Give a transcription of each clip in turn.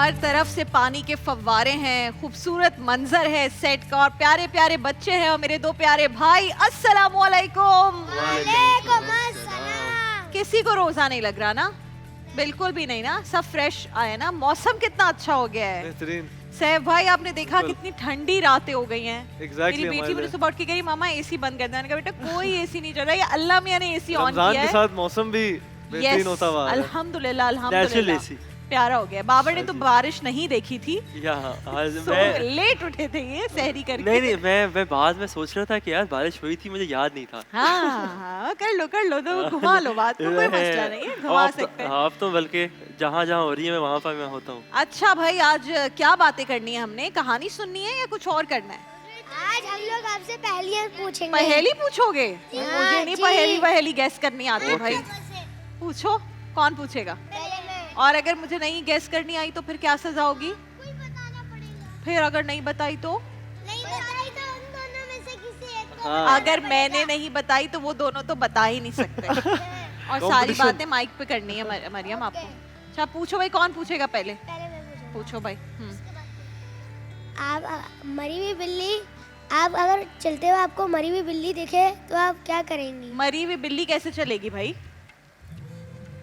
हर तरफ से पानी के फव्वारे हैं, खूबसूरत मंजर है सेट का और प्यारे प्यारे बच्चे हैं और मेरे दो प्यारे भाई। अस्सलाम वालेकुम। वालेकुम अस्सलाम। किसी को रोजा नहीं लग रहा ना? बिल्कुल भी नहीं ना, सब फ्रेश आए ना। मौसम कितना अच्छा हो गया है। बेहतरीन। सैफ भाई आपने देखा कितनी ठंडी रातें हो गई हैं। Exactly, मेरी बेटी मुझे सुबह उठ के कही मामा एसी बंद कर दे। मैंने कहा बेटा कोई एसी नहीं चल रहा, ये अल्लाह मियां ने एसी ऑन किया है। रमजान के साथ मौसम भी बेहतरीन होता हुआ है। अल्हम्दुलिल्लाह अल्हम्दुलिल्लाह प्यारा हो गया। बाबर ने तो बारिश नहीं देखी थी, मैं लेट उठे थे ये सहरी करके। नहीं मैं बाद में सोच रहा था कि यार बारिश हुई थी, मुझे याद नहीं था। हाँ कर लो तो घुमा लो बात को, कोई मसला नहीं है, घुमा सकते हैं। आप तो बल्कि जहाँ जहाँ हो रही है मैं वहाँ पर मैं होता हूँ। अच्छा भाई आज क्या बातें करनी है हमने? कहानी सुननी है या कुछ और करना है? आज हम लोग आपसे पहेलियाँ पूछेंगे। पहेली पूछोगे? मुझे नहीं पहेली गैस करनी आती भाई। पूछो, कौन पूछेगा? और अगर मुझे नहीं गैस करनी आई तो फिर क्या सजा होगी? कोई बताना पड़ेगा। फिर अगर नहीं बताई तो? नहीं बताई तो उन दोनों में से किसी एक को हाँ। अगर मैंने नहीं बताई तो वो दोनों तो बता ही नहीं सकते। और सारी बातें माइक पे करनी है मरियम आपको। अच्छा पूछो भाई, कौन पूछेगा पहले? पहले मैं पूछूंगा। पूछो भाई। आप मरी हुई बिल्ली, आप अगर चलते हुए आपको मरी हुई बिल्ली दिखे तो आप क्या करेंगी? मरी हुई बिल्ली कैसे चलेगी भाई?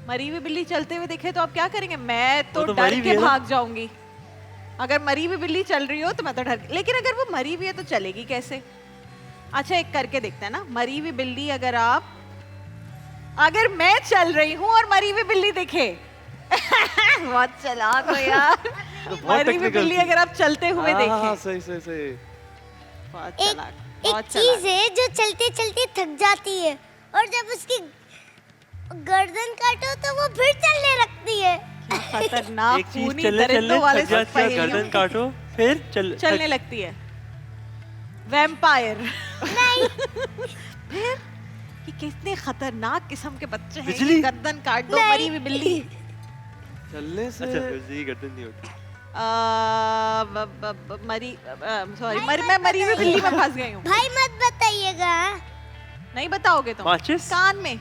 मरी हुई बिल्ली चलते हुए दिखे तो आप क्या करेंगे? मैं तो तो डर मरी के हुई है ना? भाग जाऊंगी। अगर मरी हुई बिल्ली चल रही हो तो मैं तो डर, लेकिन अगर वो मरी हुई है तो चलेगी कैसे? अच्छा एक करके देखते हैं ना। मरी हुई बिल्ली अगर मैं चल रही हूँ और मरी हुई बिल्ली दिखे बहुत चालाक हो यार। मरी हुई बिल्ली अगर आप चलते हुए देखें, सही। बहुत चालाक, एक बहुत चीज चालाक। है जो चलते चलते थक जाती है और जब उसकी गर्दन काटो तो वो फिर चलने लगती है। खतरनाक एक चीज खूनी चलने दरिंदों वाले थक जाती है, पहेलियों गर्दन काटो फिर चलने लगती है। वैम्पायर। नहीं। फिर ये कितने खतरनाक किस्म के बच्चे हैं। बिजली। ये गर्दन काट दो मरी हुई बिल्ली। चलने से अच्छा बिजली गर्दन नहीं होती। मैं मरी हुई बिल्ली में फंस गई हूँ। भाई मत बताइएगा। नहीं बताओगे तुम? माचिस? कान में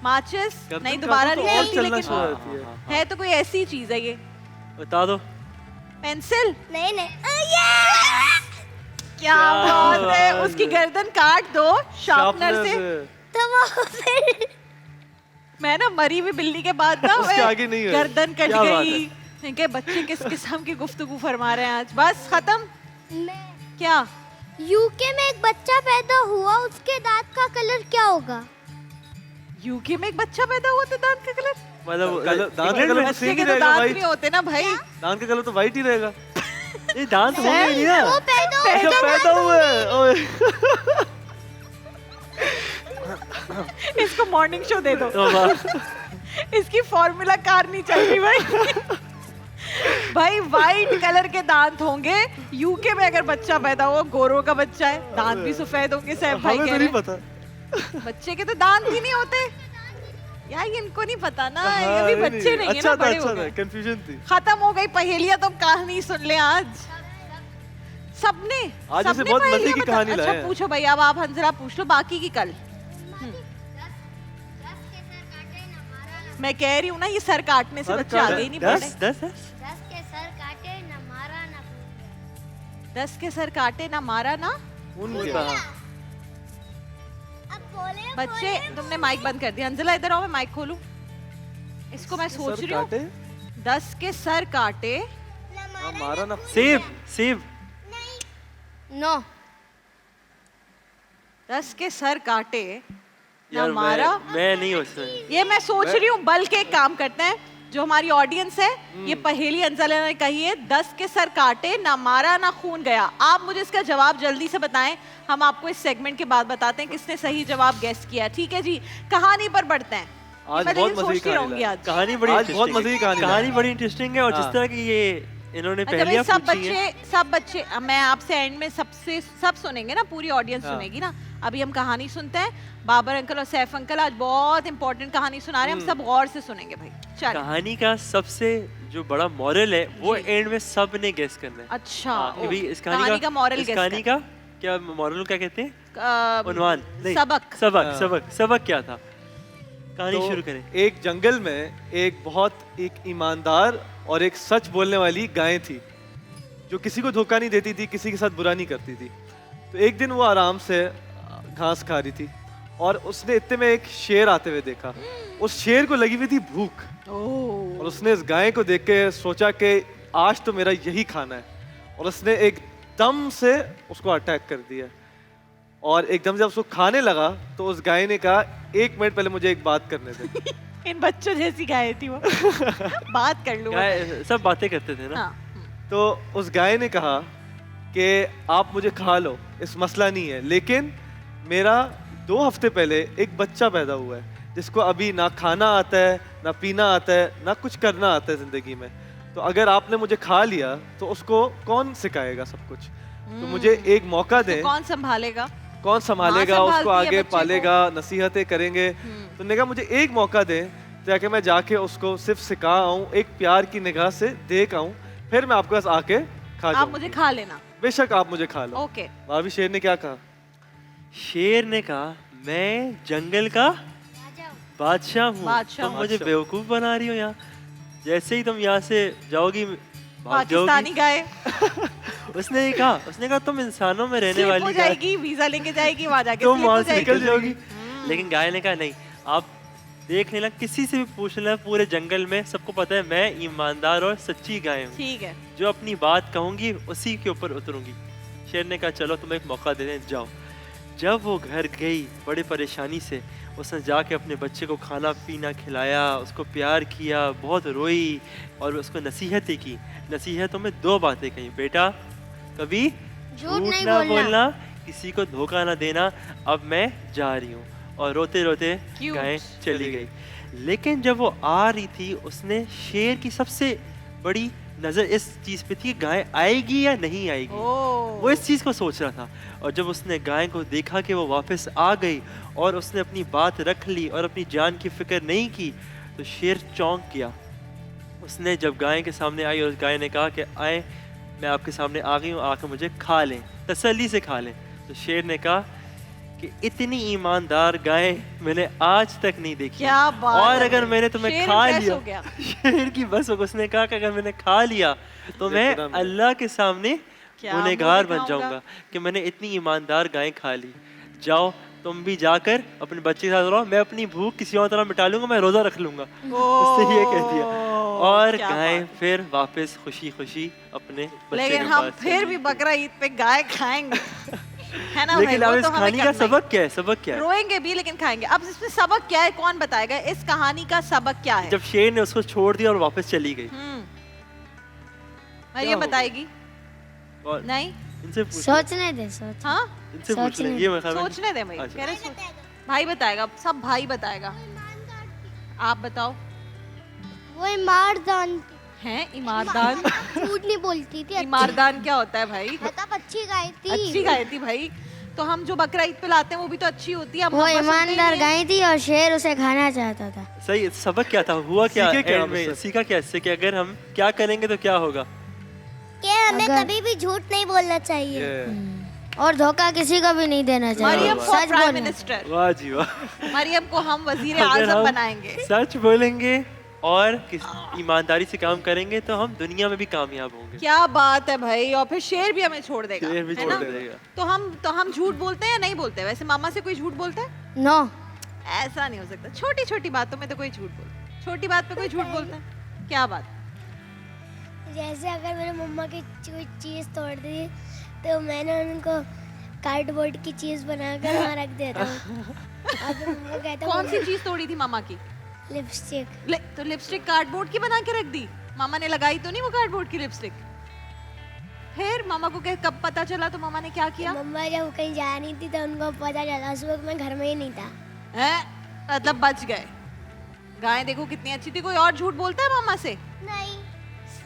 माचिस? गर्दन नहीं काटो दोबारा तो नहीं और बोलती, चलना लेकिन शुरू हो जाती है। है तो कोई ऐसी चीज है ये। बता दो। पेंसिल? नहीं नहीं क्या बात है, उसकी गर्दन काट दो शार्पनर से। तो वो फिर मैं ना मरी हुई बिल्ली के बाद ना उसके मैं आगे नहीं है। गर्दन कट क्या बात गई। इनके बच्चे किस किस्म की गुफ्तगू फरमा रहे हैं आज। बस खत्म। क्या? यूके में एक बच्चा पैदा हुआ, उसके दांत का कलर क्या होगा? यूके में एक बच्चा पैदा हुआ तो दांत का कलर? मतलब दांत का कलर तो बच्चे सेम के ही तो रहेगा, दांत वाइट। नहीं होते ना भाई। दांत का कलर तो वाइट ही रहेगा। ये दांत होंगे नहीं ना। वो पैदा हुआ अच्छा पैदा हुआ है। ओए। इसको मॉर्निंग शो दे दो। तो इसकी फॉर्मूला कार नहीं चल रही भाई। भाई वाइट कलर के दांत होंगे। यूके में अगर बच्चा पैदा हुआ, गोरों का बच्चा है, दांत भी सफेद होंगे। सैफ भाई हमें कह तो रहे नहीं हैं पता। बच्चे के तो दांत ही नहीं होते यार, इनको नहीं पता ना। हाँ, ये भी नहीं, बच्चे नहीं है अच्छा ना, था, बड़े अच्छा हो था, गए। कंफ्यूजन थी। खत्म हो गई पहेलियां, तो कहानी सुन ले आज सबने। आज ऐसे सबने बहुत मजे पहेलियां की बता- कहानी अच्छा लाए हैं। पूछो भाई, अब आप हंजरा पूछ लो, बाकी की कल। मैं कह रही हूँ ना, ये सर काटने से सर बच्चे आगे ही नहीं बढ़े। 10 10 10 के सर काटे ना मारा ना पूछा। 10 के सर काटे ना मारा ना। उनके कहा। अब बोले बच्चे तुमने माइक बंद कर दिया। अंजला इधर आओ, मैं माइक खोलूं। इसको मैं सोच सर रही हूँ। काटे, 10 के सर काटे ना हाँ, मारा ना। सेब नो। 10 के सर काटे ना यार मारा। मैं नहीं हो सकता। ये मैं सोच रही हूँ, बल्कि एक काम करते हैं, जो हमारी ऑडियंस है, ये पहेली अंजला ने कही है, 10 के सर काटे ना मारा ना खून गया। आप मुझे इसका जवाब जल्दी से बताएं, हम आपको इस सेगमेंट के बाद बताते हैं किसने सही जवाब गेस किया। ठीक है जी, कहानी पर बढ़ते हैं। आज मैं बहुत लेकिन मजे की सोचती कहानी रहूंगी लाई। आज। कहानी बड़ी आज बहुत interesting मजे की है। कहानी कहानी लाई। बड़ी इंटरेस्टिंग है और जिस हाँ। तरह की ये इन्होंने अच्छा भाई, पहेलियां सब पूछी हैं। बच्चे मैं आपसे एंड में सब सुनेंगे ना, पूरी ऑडियंस हाँ। सुनेगी ना। अभी हम कहानी सुनते हैं। बाबर अंकल और सैफ अंकल आज बहुत इंपॉर्टेंट कहानी सुना रहे हैं, हम सब गौर से सुनेंगे भाई। चल। कहानी का सबसे जो बड़ा मॉरल है वो जी। एंड में सब ने गेस करना है। अच्छा हाँ, ओ, अभी इस कहानी का मॉरल इस गेस कहानी का क्या मॉरल क्या कहते हैं? कर। उन्वान नहीं, सबक। सबक हाँ। सबक सबक क्या था? कहानी तो शुरू करें। एक जंगल में एक बहुत ईमानदार और एक सच बोलने वाली गाय थी जो किसी को धोखा नहीं देती थी, किसी के साथ बुरा नहीं करती थी। तो एक दिन वो आराम से घास खा रही थी और उसने इतने में एक शेर आते हुए देखा। उस शेर को लगी हुई थी भूख और उसने इस गाय को देख के सोचा कि आज तो मेरा यही खाना है, और उसने एकदम से उसको अटैक कर दिया। और एकदम जब उसको खाने लगा तो उस गाय ने कहा, 1 मिनट पहले मुझे एक बात करने दे। इन बच्चों जैसी गाय थी वो। बात कर लूँ। गाय सब बातें करते थे ना। हाँ। तो उस गाय ने कहा कि आप मुझे खा लो, इस मसला नहीं है, लेकिन मेरा 2 हफ्ते पहले एक बच्चा पैदा हुआ है जिसको अभी ना खाना आता है, ना पीना आता है, ना कुछ करना आता है जिंदगी में। तो अगर आपने मुझे खा लिया तो उसको कौन सिखाएगा सब कुछ? तो मुझे एक मौका दें। तो कौन संभालेगा? कौन संभालेगा माँ उसको, संभालती है आगे बच्चे को। पालेगा, नसीहतें करेंगे। तो ने कहा मुझे एक मौका दें ताकि मैं जाके उसको सिर्फ सिखा आऊं, एक प्यार की निगाह से देख आऊं, फिर मैं आपके पास आके खा आप जाऊं। मुझे खा लेना। बेशक आप मुझे खा लो। ओके। भाभी शेर ने क्या कहा? शेर ने कहा, मैं जंगल का बादशाह हूँ, बादशाह तुम हूँ। मुझे बेवकूफ बना रही हो यहाँ। जैसे ही तुम यहाँ से जाओगी भाग पाकिस्तानी जाओगी। गाय उसने कहा तुम इंसानों में रहने स्लिप हो वाली गाय, जाएगी, वीजा लेके जाएगी, वहां जाके तुम स्लिप हो वहां से निकल जाएगी। जाओगी। लेकिन गाय ने कहा नहीं, आप देख लेना, किसी से भी पूछ लेना, पूरे जंगल में सबको पता है मैं ईमानदार और सच्ची गाय हूँ, ठीक है। जो अपनी बात कहूंगी उसी के ऊपर उतरूंगी। शेर ने कहा चलो तुम्हें एक मौका दे दें, जाओ। जब वो घर गई बड़ी परेशानी से, उसने जाके अपने बच्चे को खाना पीना खिलाया, उसको प्यार किया, बहुत रोई और उसको नसीहतें की। नसीहतों में 2 बातें कही, बेटा कभी झूठ नहीं ना बोलना। बोलना, किसी को धोखा ना देना, अब मैं जा रही हूँ। और रोते रोते Cute। गाय चली गई। लेकिन जब वो आ रही थी, उसने शेर की सबसे बड़ी नजर इस चीज पे थी, गाय आएगी या नहीं आएगी। ओह। वो इस चीज को सोच रहा था। और जब उसने गाय को देखा कि वो वापस आ गई और उसने अपनी बात रख ली और अपनी जान की फिक्र नहीं की, तो शेर चौंक गया। उसने जब गाय के सामने आई और गाय ने कहा कि आए, मैं आपके सामने आ गई हूँ, आकर मुझे खा लें, तसल्ली से खा लें। तो शेर ने कहा कि इतनी ईमानदार गाय मैंने आज तक नहीं देखी, क्या बात और है। अगर मैंने तुम्हें शेर खा impress लिया, हो गया। शेर की बस उसने कहा कि अगर मैंने खा लिया तो मैं देखना मैं। अल्लाह के सामने क्या गुनहगार मुंह बन दिखाऊंगा? जाऊंगा कि मैंने इतनी ईमानदार गाय खा ली। जाओ तुम भी जाकर अपने बच्चे के साथ रहो, मैं अपनी भूख किसी और तरह मिटा लूंगा, मैं रोजा रख लूंगा। उसने ये कह दिया और क्या गाय बात है। फिर वापस खुशी खुशी अपने बच्चे लेकिन के हम पास फिर चली भी गई। बकरा ईद पे गाय खाएंगे, है ना? लेकिन भाई, अब वो इस तो हमें कहानी का करना ही। सबक क्या है? सबक क्या है? रोएंगे भी लेकिन खाएंगे। अब इसमें सबक क्या है, कौन बताएगा? इस कहानी का सबक क्या है? जब शेर ने उसको छोड़ दिया और वापस चली गई। मरियम हुआ? बताएगी? और नहीं? इनसे पूछ लो, सोचने दे सोच। हाँ, इनसे पूछ ले, सोचने ये मैं खबर सोचने दे भाई। अच्छा। कह रहे भाई बताएगा, सब भाई बताएगा। आप बताओ। वो ईमानदार हैं ईमानदार? झूठ नहीं बोलती थी। ईमानदार क्या होता है भाई? मतलब अच्छी गाय थी। अच्छी गाय थी भाई। तो हम जो बकरा ईद पे लाते हैं वो भी तो अच्छी होती है। हम वो बस उनके ईमानदार लिए- गाय थी और शेर उसे खाना चाहता था। सही। सबक क्या था? हुआ क्या? सीखे क्या end हम में इससे? सीखा क्या इससे कि अगर हम क्या करेंगे तो क्या होगा? कि हमें अगर- कभी भी झूठ नहीं बोलना चाहिए ये और धोखा किसी को भी नहीं देना चाहिए। मरियम को सच प्राइम बोलना। मिनिस्टर, वाह जी वाह। मरियम को हम वजीर अगर आजम हम बनाएंगे। सच बोलेंगे और ईमानदारी से काम करेंगे तो हम दुनिया में भी कामयाब होंगे। क्या बात है भाई। और फिर शेर भी हमें छोड़ देगा, शेर भी है छोड़ ना? देगा। तो हम झूठ बोलते हैं या नहीं बोलते? वैसे मामा से कोई झूठ बोलता है? नो, ऐसा नहीं हो सकता। छोटी छोटी बातों में तो कोई झूठ बोलता, छोटी बात पे कोई झूठ बोलता है? क्या बात? जैसे अगर मेरे मम्मा की कोई चीज़ तोड़ दी तो मैंने उनको कार्डबोर्ड की चीज़ बनाकर वहाँ रख देता हूँ। अब वो कहता कौन सी चीज तोड़ी थी मामा की? लिपस्टिक। तो लिपस्टिक कार्डबोर्ड की बना के रख दी? मामा ने लगाई तो नहीं वो कार्डबोर्ड की लिपस्टिक? फिर मामा को कब पता चला तो मामा ने क्या किया? मम्मा जब कहीं जा नहीं थी तो उनको पता चला, उस वक्त मैं घर में ही नहीं था। हैं? मतलब बच गए। गाय देखो कितनी अच्छी थी। कोई और झूठ बोलता है मामा से? नहीं।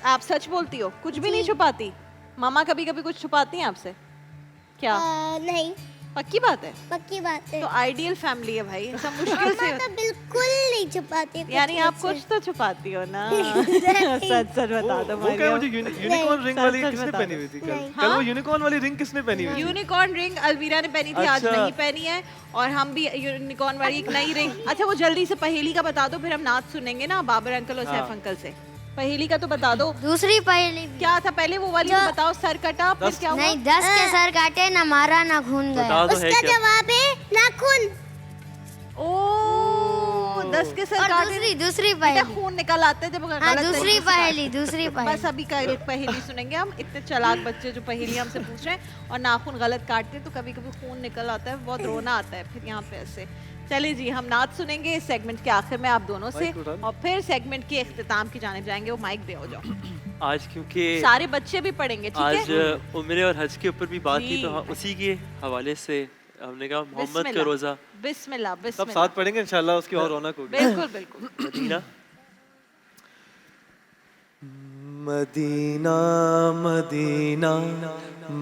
आप सच बोलती हो, कुछ भी नहीं छुपाती? मामा कभी कभी कुछ छुपाती हैं आपसे? क्या? नहीं, पक्की बात है? पक्की बात है। तो आइडियल फैमिली है भाई, ऐसा मुश्किल से मम्मा तो बिल्कुल नहीं छुपाती कुछ यानी आप मुझसे। कुछ तो छुपाती हो ना? नहीं। सच सच बता दो वो क्या मुझे मरियम। यूनिकॉर्न रिंग सच वाली सच किसने बता पहनी दो। हुई थी कल? नहीं। कल वो हाँ? यूनिकॉर्न वाली रिंग किसने पहनी हुई थी? यूनिकॉर्न रिंग अलवीरा ने पहनी थी, आज अच्छा। नहीं पहनी है। और हम भी यूनिकॉर्न वाली एक नई रिंग। अच्छा वो जल्दी से पहेली का बता दो, फिर हम नाच सुनेंगे ना बाबर अंकल और सैफ हाँ। अंकल से। पहेली का तो बता दो। दूसरी पहेली क्या था पहले वो वाली तो बताओ। सर कटा फिर क्या हुआ? नहीं, 10 के सर काटे ना मारा ना खून गया। बता दो है उसका क्या? जवाब है नाखून। ओ 10 के सर और काटे दूसरी बेटा पहेली। खून निकल आते हैं जब हाँ, गलत दूसरी तरीके से पहेली, काटते हैं। दूसरी पहेली। बस अभी का एक पहेली सुनेंगे हम। इतने चालाक बच्चे जो पहेली हमसे पूछ रहे हैं और नाखून गलत काटते हैं तो कभी कभी खून निकल आता है, बहुत रोना आता है फिर यहाँ पे ऐसे। चलिए जी, हम नाच सुनेंगे इस सेगमेंट के आखिर में आप दोनों से, माइक उठा लो। और फिर सेगमेंट के इख्तिताम की जानिब जाएंगे। वो माइक दे हो जाओ। आज क्योंकि सारे बच्चे भी पढ़ेंगे, ठीक आज है? उम्र और हज के ऊपर भी बात की, तो जी। हाँ, उसी के हवाले से हमने कहा मोहम्मद का बिस्मिल्लाह, रोजा बिस्मिल्लाह सब बिस्मिल्लाह। साथ पढ़ेंगे इंशाल्लाह, उसकी और रौनक होगी। बिल्कुल बिल्कुल। Medina. Medina Medina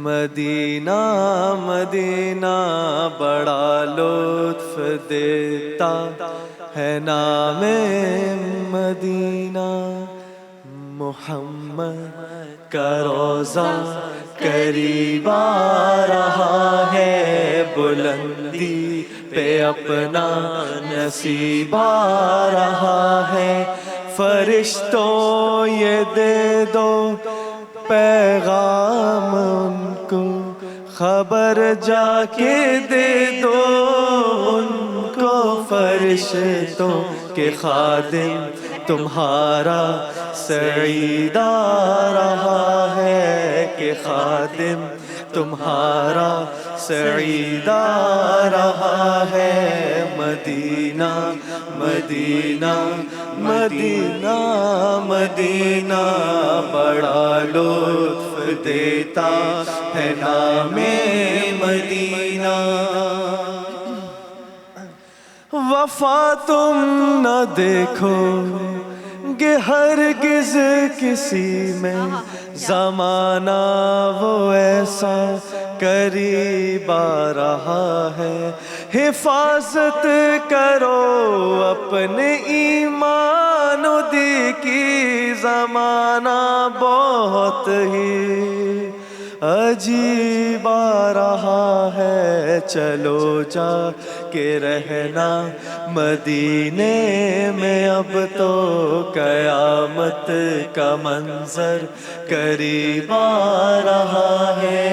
Medina Medina बड़ा लुत्फ देता है नामे मदीना। मोहम्मद का रोजा करीब आ रहा है, बुलंदी पे अपना नसीब आ रहा है। फरिश्तों ये दे दो पैगाम उनको, खबर जाके दे दो उनको। फरिश्तों के खादिम तुम्हारा सईद आ रहा है, कि खादिम तुम्हारा सईद आ रहा है। मदीना मदीना मदीना मदीना बड़ा लुत्फ देता है नामे मदीना। वफा तुम न देखो गे हरगिज किसी में, जमाना वो ऐसा करीब आ रहा है। हिफाजत करो अपने ईमान दी की, जमाना बहुत ही अजीब आ रहा है। चलो जा के रहना मदीने में, अब तो कयामत का मंजर करीब आ रहा है।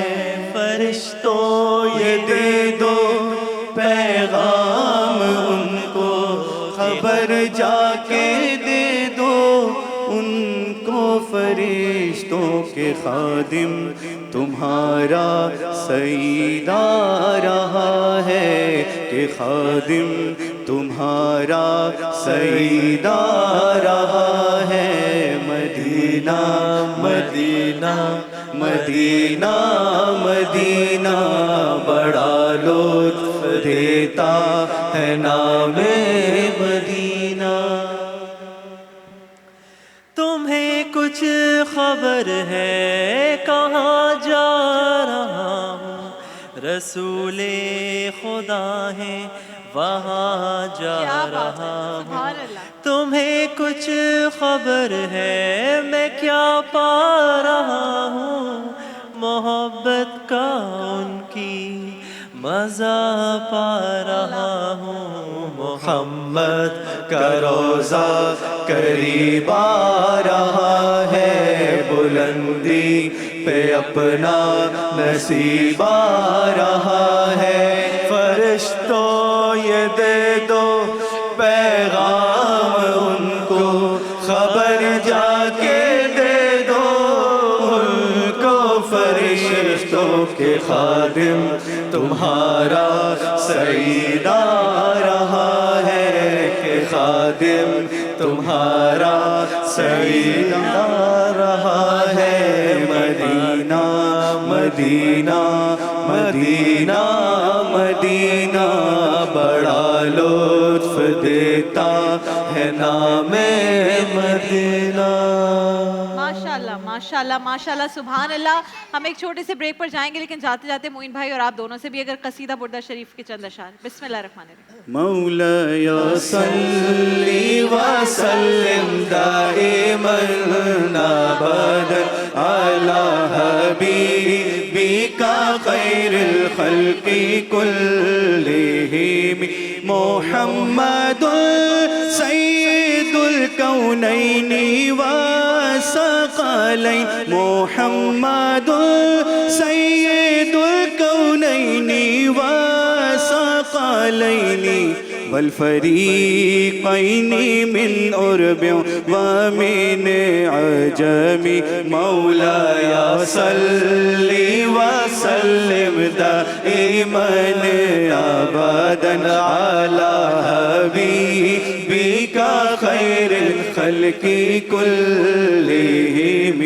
फरिश्तों ये दे दो पैगाम उनको, खबर जाके दे दो उनको। फरिश्तों के खादिम तुम्हारा सईद आ रहा है, कि खादिम तुम्हारा सईद आ रहा है। मदीना मदीना मदीना मदीना बड़ा लुत्फ देता है नामे मदीना। तुम्हें कुछ खबर है कहाँ जा रहा हूँ, रसूले खुदा है वहाँ जा क्या बात है, रहा हूँ। सुभान अल्लाह। तुम्हें कुछ खबर है मैं क्या पा रहा हूँ, मोहब्बत का उनकी मजा पा रहा हूँ। मोहम्मद का रोजा करीब आ रहा है, बुलंदी पे अपना नसीब आ रहा है। फरिश्तों ये दे दो पैगाम उनको, खबर जाके दे दो उनको। फरिश्तों के खादिम तुम्हारा सईद आ रहा है, कि खादिम तुम्हारा सईद आ रहा है। मदीना मदीना मदीना मदीना बड़ा लुत्फ देता है नामे मदीना। माशाल्लाह माशाल्लाह माशाल्लाह, सुभान अल्लाह। हम एक छोटे से ब्रेक पर जाएंगे, लेकिन जाते जाते मोइन भाई और आप दोनों से भी अगर कसीदा बुर्दा शरीफ के चंद अशार। बिस्मिल्लाहिर्रहमानिर्रहीम। मौलाया सल्ली व सल्लिम दाइमन अबदन अला हबीबिका खैरुल खल्क़ि कुल्लिहिम, मुहम्मदुल सय्यिदुल कौनैनि व सक़लैन मुहम्मदुल सय्यिदुल कौनैनि व सक़लैनि वल फरीक़ैनि मिन उर्बिन व मिन अजमी मौलाया सल्लि व सल्लिम दाइमन अबदन अला हबीबिका खैरिल खल्क़ि कुल्लिहिम।